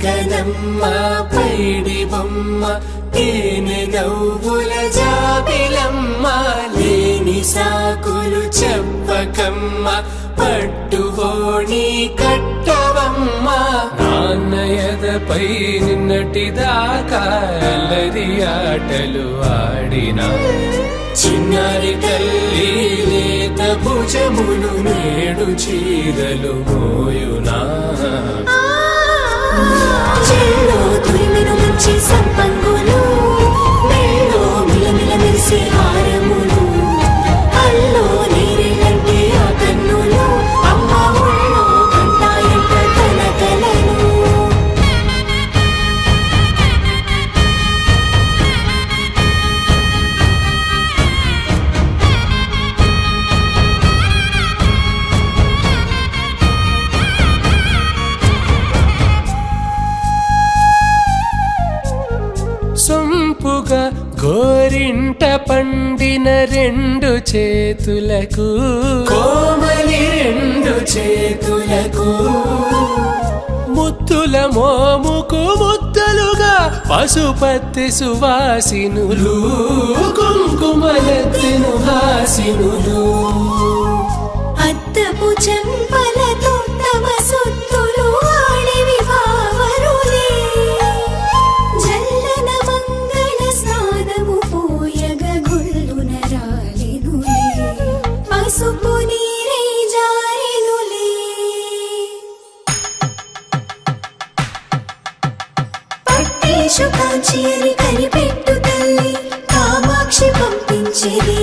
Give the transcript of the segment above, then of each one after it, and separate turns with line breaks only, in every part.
పలకనమ్మ పైడి బొమ్మ తేనె నవ్వుల జాబిలమ్మ లేని సాకులు చెప్పకమ్మ పట్టువోణి కట్టవమ్మ నాన్నయదపై నిన్నటిదాకా అల్లరి ఆటలు ఆడినా చిన్నారి తల్లి లేత భుజములు నేడు చీరలు మోయునా
చెల్లో తురిమిను మంచి సంపంగులు మెల్లో మిలమిల మెరిసే హారములు అల్లో నీరేలంటే ఆ కన్నులు అమ్మ ఒళ్ళో కంటాయంట తన కలను
సొంపుగా గోరింట పండిన రెండు చేతులకు కోమలి రెండు చేతులకు ముద్దుల మోముకు ముద్దలుగా పశుపతి సువాసినులు కుంకుమలెత్తిను హాసినులు
అద్దపు చెంపలతో తమ సొత్తులు ఆడివి భావరులే జల్లన మంగళ స్నానము పోయగ గుళ్ళున రాలెనులే పసుపు నీరై జారెనులే పట్టేశు కాంచి అని కనిపెట్టు తల్లి కామాక్షి పంపించేది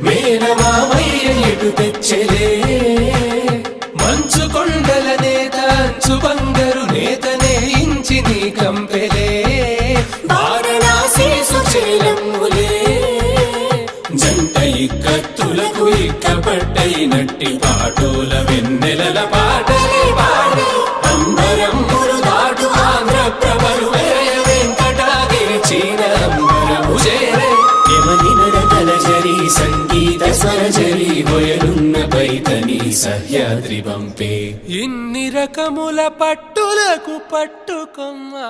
మేనమామయ్య ఎటు తెచ్చలే మంచు కొండల నేత అంచు బంగారు నేతనే ఇంచి నీ కంపెలే వారణాసి సుచేలమ్ములే జంట ఇక్కత్తులకు ఇక్కపట్టయినట్టి పాటోల వెన్నెలల పాటలే పాడే అంబరమ్ములు దాటు ఆంధ్ర ప్రభలు వేయ వెంకటాగిరి చీన అంబరము చేరే యమని నడకల జరి సంగీత స్వరజరి హొయలున్న పైతని సహ్యాద్రి పంపే ఇన్ని రకముల పట్టులకు పట్టుకొమ్మా